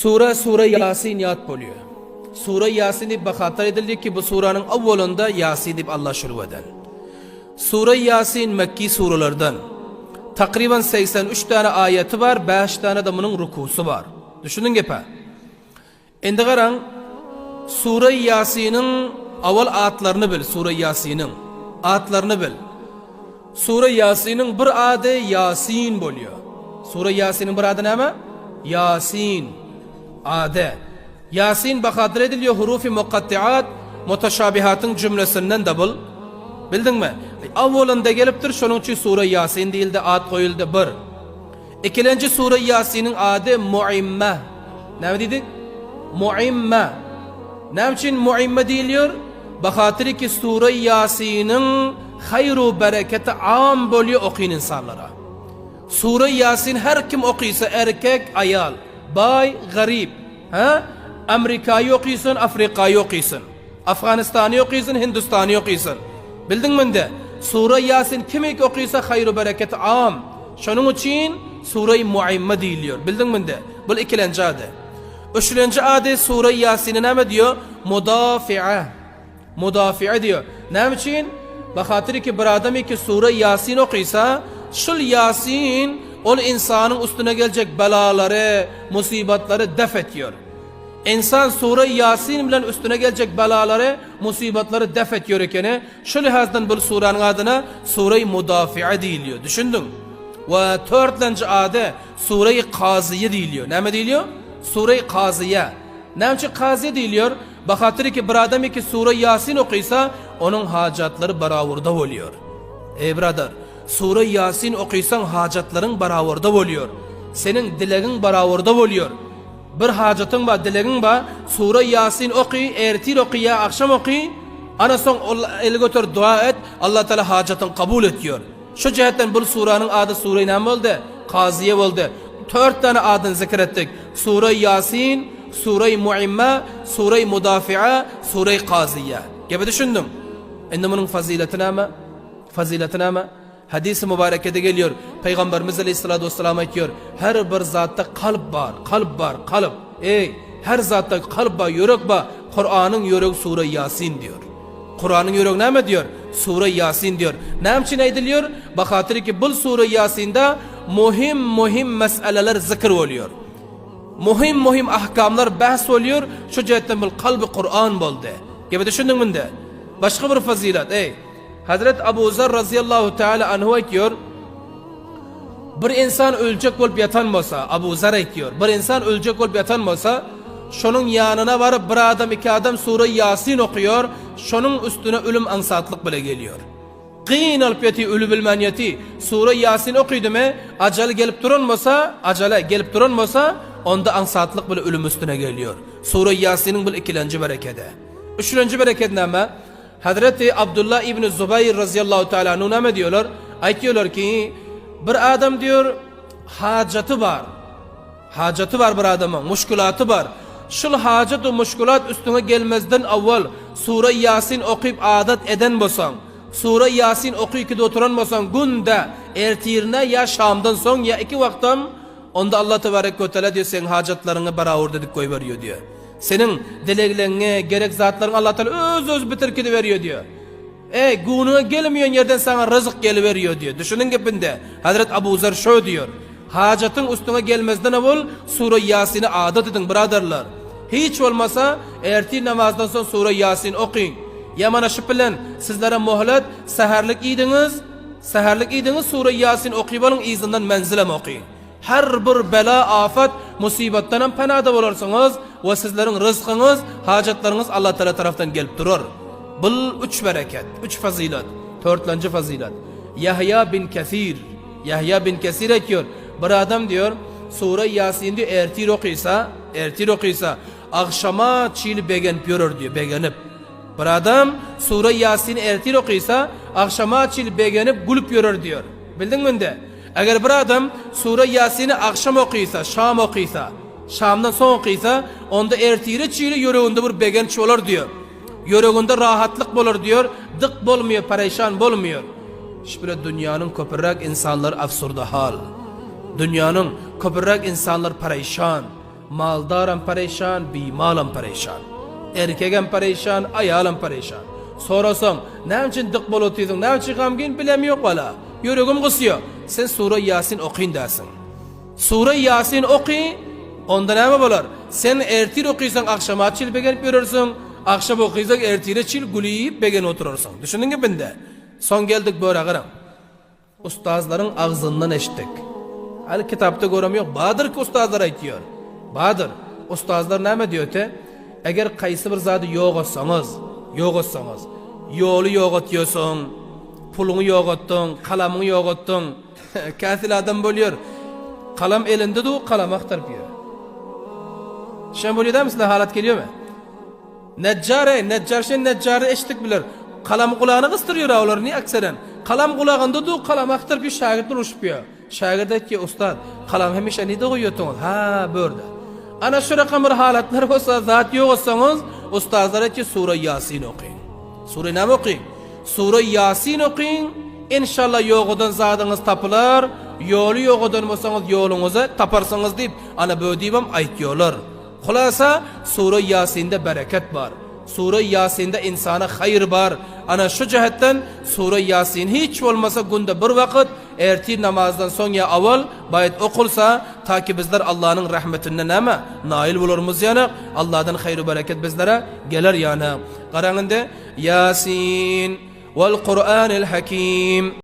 Sure Yasin yad boluyor. Sure Yasin deb baxatar edildi ki bu suranın avvalında Yasin deb Allah şuru eden. Sure Yasin Mekki suralardan. Takriban 83 tane ayeti var, 5 tane de bunun rukusu var. Düşünün gepe. Endi qarang, Sure Yasin'in avval ayetlerini bil, Sure Yasin'in ayetlerini bil. Sure Yasin'in bir adı Yasin boluyor. Sure Yasin'in bir adı neme? Yasin. Adı. Yasin baxadır ediliyor hurufi muqattiat, muteşabihatın cümlesinden de bil. Bildin mi? Avvalında geliptir, şunun için Sure Yasin değildi, ad koyuldu bir. İkinci Sure Yasin'in adı Muimme. Ne dedik? Muimme. Ne için Muimme deyiliyor? Baxadır ki Sure Yasin'in hayru bereketi am boluyor okuyun insanlara. Sure Yasin her kim okuysa, erkek, ayal, bay, garip, Amerika'yı okuysun, Afrika'yı okuysun, Afganistan'ı okuysun, Hindistan'ı okuysun. Bildin mi de? Sure Yasin kim okuysa hayru bereketi am. Şunun için Sure-i Muimme deyiliyor. Bildin mi de? Bu ikinci adı. Üçüncü adı Sure Yasin'e ne diyor? Mudafi'a. Mudafi'a diyor. Ne için? Bakatır ki bir adam ki Sure Yasin okuysa, şul Yasin o insanın üstüne gelecek belaları, musibetleri def ediyor. İnsan Sure Yasin bilen üstüne gelecek belaları, musibetleri def ediyor iken, şu lihazdan bu suranın adına Sure-i Mudafi'a deyiliyor. Düşündün? Ve dördüncü adı Sure-i Kaziye deyiliyor. Ne deyiliyor? Sure-i Kaziye. Ne için Kaziye deyiliyor? Bakatır ki bir adam ki Sure Yasin okuysa, onun hacatları baravarda oluyor. Ey brother, Sure Yasin okuysan hacatların baravarda oluyor. Senin dileğin baravarda oluyor. Bir hacatın var, dileğin var, Sure Yasin okuy, ertir okuy ya akşam okuy, ana son el götür dua et, Allah Teala hacatın kabul ediyor. Şu cihetten bu suranın adı Sure-i ne oldu? Kaziye oldu. 4 tane adını zikrettik. Sure Yasin, Sure-i Muimme, Sure-i Mudafi'a, Sure-i Kaziye. Gibi düşündüm. Şimdi bunun faziletine mi? Hadis-i mübarekede geliyor. Peygamberimiz Aleyhisselatü Vesselam diyor. Her bir zatta kalp var, kalp. Her zatta kalp var, yürek var. Kur'an'ın yürek Sure Yasin diyor. Kur'an'ın yürek ne diyor? Sure Yasin diyor. Ne için ediliyor? Bakatır ki bu Sure Yasin'de muhim meseleler zikir oluyor. Muhim ahkamlar bahs oluyor. Şu cihetten bu kalbi Kur'an oldu. Gibi düşündün mü de? Başka bir fazilet. Hazret Abu Zer razıyallahu teala anhu diyor. Bir insan ölecek olup yatan olsa, Abu Zer diyor. Bir insan ölecek olup yatan olsa, şunun yanına varıp bir adam iki adam Sure Yasin okuyor. Şunun üstüne ölüm ansatlık bile geliyor. Qin alpiyeti ölü bilmeniyeti Sure Yasin okuydu mu, acele gelip duran olsa, onda ansatlık bile ölüm üstüne geliyor. Sure Yasin'in bu ikinci bereketi. Üçüncü bereket ne? Hazreti Abdullah İbni Zubayr razıyallahu teala anhu ne diyorlar? Diyorlar ki bir adam diyor hacatı var bir adamın, muşkulatı var. Şul hacet ve muşkulat üstüne gelmezden avval Sure Yasin okuyup adet eden bolsan, Sure Yasin okuyup ki de oturan bolsan, günde ertirine ya Şam'dan son ya 2 vaktam, onda Allah tebarek ve teala diyor sen hacatlarını beraber dedik koy veriyor diyor. Senin dileklerine gerek zatların Allah Teala öz bitirkidi veriyor diyor. Gününe gelmeyen yerden sana rızık geliveriyor diyor. Düşünün gibinde. Hazret Abu Zer şöyle diyor. Hacatın üstüne gelmezden evvel Sure Yasin'i adet edin brotherlar. Hiç olmasa ertir namazdan sonra Sure Yasin okuyun. Yamana şüphilen sizlere muhlet seherlik idiniz Sure Yasin okuyup alın izinden menzile mi okuyun. Her bir bela, afet, musibetten penada olursanız ve sizlerin rızkınız, hacetleriniz Allah Teala taraftan gelip durur. Bu 3 bereket, 3 fazilet. 4. fazilet. Yahya bin Kesir diyor. Bir adam diyor, Sure Yasin diyor, ertir okuysa, akşama çiğli beğenip diyor, beğenip. Bir adam Sure Yasin ertir okuysa, akşama çiğli beğenip gülüp yürür diyor. Bildin mi de? Eğer bir adam Sure Yasin'i akşam okuysa, Şam okuysa, Şam'dan son okuysa, onda ertiri çiğli yüreğinde bir beğenç olur diyor. Yüreğinde rahatlık olur diyor, dık bolmuyor, perişan bolmuyor. İşte dünyanın köpürrak insanlar afsurda hal. Dünyanın köpürrak insanlar perişan. maldaram perişan, bimalam perişan. Erkegem perişan, ayalam perişan. Sorasam, ne için dık bolotiydin, ne için gamgin bilemiyor valla. Yüreğim kısıyor. Sen Sure Yasin okuyun dersin. Sure Yasin okuy, onda ne bolar? Sen ertir okuysan akşama çil begenip görürsün. Akşam okuysan ertire çil gülüyüp begen oturursun. Düşündün ki bende. Son geldik böyle ağırım. Ustazların ağzından eşittik. Hani kitapta görüm yok. Badır ki ustazlar aytıyor. Badır. Ustazlar ne diyor te? Eğer kaysı bir zatı yok olsanız, yolu yok atıyorsun, pulunu yok attın, kalamını yok attın. Katil adam buluyor. Kalam elinde de kalam aktarpıyor. Şen buluyor da mı size halat geliyor mu? Neccar eşitlik bilir. Kalam kulağını kıstırıyor ağlar niye akseren? Kalam kulağında da kalam aktarpıyor, şagirdler uçuyor. Şagird der ki ustad, kalam hemişe neyde koyuyorsunuz? Ha böyle. Ana şu rakam bir halatlar olsa, zat yok olsanız, ustazlara ki Sure Yasin okuyun. Sure ne okuyun? Sure Yasin okuyun. İnşallah yoğudan zadınız tapılar, yolu yoğudan olsanız yolunuza taparsınız deyip, ana böyle deyip aytıyorlar. Kulasa Sure Yasin'de bereket var. Sure Yasin'de insana hayır var. Ana şu cihetten Sure Yasin hiç olmasa günde bir vakit ertir namazdan son ya avval bayit okulsa ta ki bizler Allah'ın rahmetinden ama nail bulurmuz yani Allah'dan hayır bereket bizlere gelir yani. Qarağında Yasin vel Kur'anil Hakim.